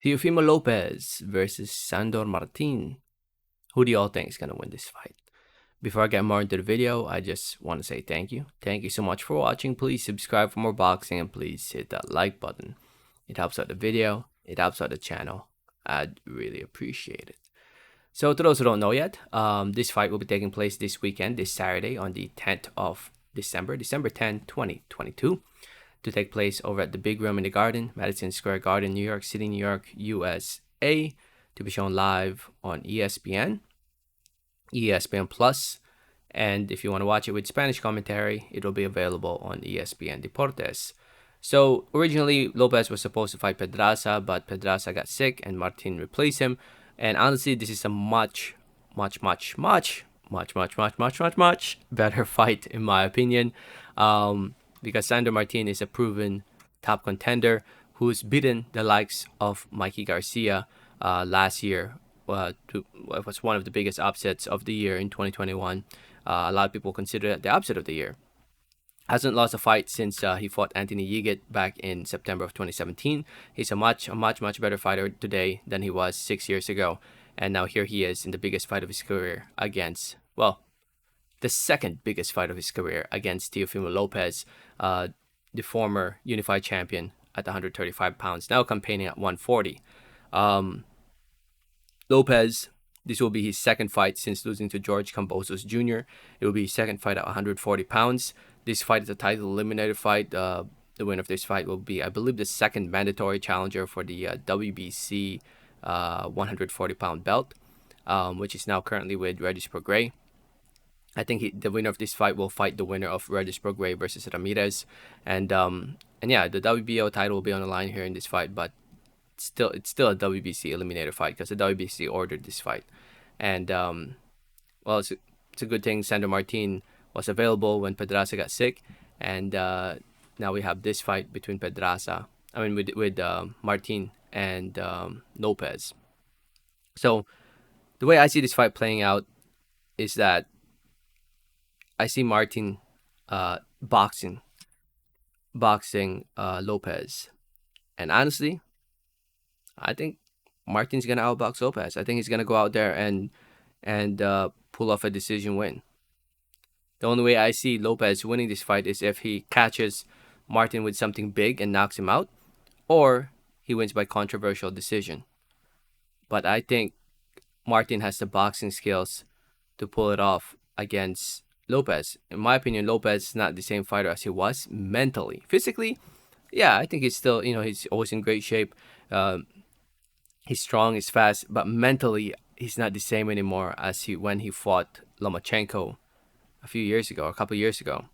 Teofimo Lopez versus Sandor Martin. Who do y'all think is gonna win this fight? Before I get more into the video, I just want to say thank you. Thank you so much for watching. Please subscribe for more boxing and please hit that like button. It helps out the video. It helps out the channel. I'd really appreciate it. So to those who don't know yet, this fight will be taking place this weekend, this Saturday on the 10th of December, December 10, 2022. To take place over at the Big Room in the Garden, Madison Square Garden, New York City, New York, USA, to be shown live on ESPN, ESPN Plus, and if you want to watch it with Spanish commentary, it will be available on ESPN Deportes. So originally, Lopez was supposed to fight Pedraza, but Pedraza got sick and Martin replaced him. And honestly, this is a much better fight in my opinion. Because Sandor Martin is a proven top contender who's beaten the likes of Mikey Garcia last year. It was one of the biggest upsets of the year in 2021. A lot of people consider that the upset of the year. Hasn't lost a fight since he fought Anthony Yigit back in September of 2017. He's a much better fighter today than he was 6 years ago. And now here he is in the biggest fight of his career against, well, the second biggest fight of his career against Teofimo Lopez, the former unified champion at 135 pounds, now campaigning at 140. Lopez, this will be his second fight since losing to George Kambosos Jr. It will be his second fight at 140 pounds. This fight is a title eliminator fight. The winner of this fight will be, I believe, the second mandatory challenger for the WBC 140-pound belt, which is now currently with Regis Prograis. I think the winner of this fight will fight the winner of Regis Prograis versus Ramirez, and yeah, the WBO title will be on the line here in this fight. But it's still a WBC eliminator fight because the WBC ordered this fight, and well, it's a good thing Sandor Martin was available when Pedraza got sick, and now we have this fight between Pedraza. I mean, with Martin and Lopez. So the way I see this fight playing out is that I see Martin boxing Lopez, and honestly, I think Martin's gonna outbox Lopez. I think he's gonna go out there and pull off a decision win. The only way I see Lopez winning this fight is if he catches Martin with something big and knocks him out, or he wins by controversial decision. But I think Martin has the boxing skills to pull it off against Lopez. In my opinion, Lopez is not the same fighter as he was mentally. Physically, yeah, I think he's still, he's always in great shape. He's strong, he's fast, but mentally, he's not the same anymore as when he fought Lomachenko a few years ago, a couple years ago.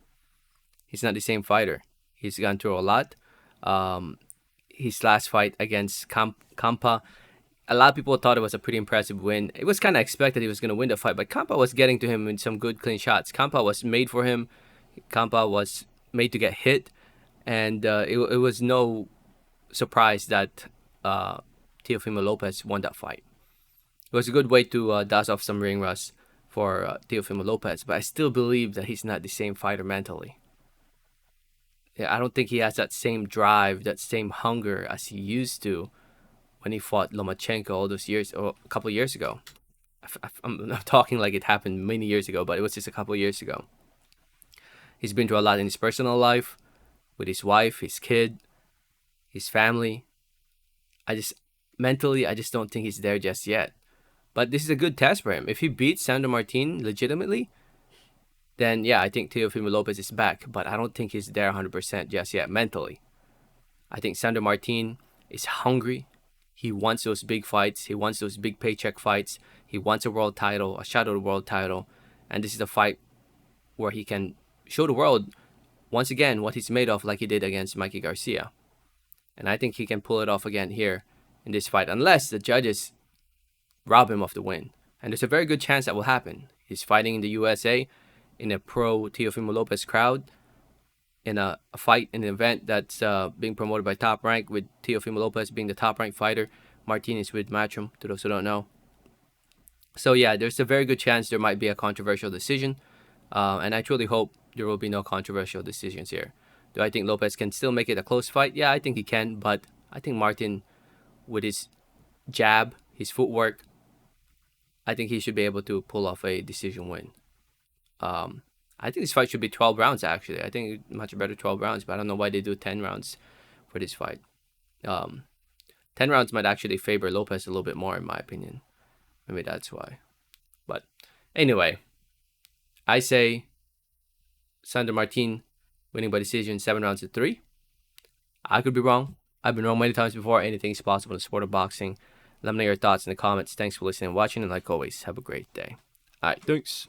He's not the same fighter. He's gone through a lot. His last fight against Campa, a lot of people thought it was a pretty impressive win. It was kind of expected he was going to win the fight, but Campa was getting to him with some good clean shots. Campa was made for him. Campa was made to get hit, and it was no surprise that Teofimo Lopez won that fight. It was a good way to dust off some ring rust for Teofimo Lopez, but I still believe that he's not the same fighter mentally. Yeah, I don't think he has that same drive, that same hunger as he used to when he fought Lomachenko all those years, or a couple of years ago. I'm talking like it happened many years ago, but it was just a couple of years ago. He's been through a lot in his personal life, with his wife, his kid, his family. I just don't think he's there just yet. But this is a good test for him. If he beats Sandor Martin legitimately, then yeah, I think Teofimo Lopez is back. But I don't think he's there 100% just yet mentally. I think Sandor Martin is hungry. He wants those big fights. He wants those big paycheck fights. He wants a world title, a shot at a world title. And this is a fight where he can show the world, once again, what he's made of, like he did against Mikey Garcia. And I think he can pull it off again here in this fight, unless the judges rob him of the win. And there's a very good chance that will happen. He's fighting in the USA in a pro Teofimo Lopez crowd, in a fight, in an event that's being promoted by Top Rank, with Teofimo Lopez being the top-ranked fighter. Martin is with Matchroom, to those who don't know. So yeah, there's a very good chance there might be a controversial decision. And I truly hope there will be no controversial decisions here. Do I think Lopez can still make it a close fight? Yeah, I think he can. But I think Martin, with his jab, his footwork, I think he should be able to pull off a decision win. Um, I think this fight should be 12 rounds, actually. I think much better 12 rounds, but I don't know why they do 10 rounds for this fight. Um, 10 rounds might actually favor Lopez a little bit more, in my opinion. Maybe that's why. But anyway, I say Sandor Martin winning by decision 7 rounds to 3. I could be wrong. I've been wrong many times before. Anything's possible in the sport of boxing. Let me know your thoughts in the comments. Thanks for listening and watching. And like always, have a great day. All right, thanks.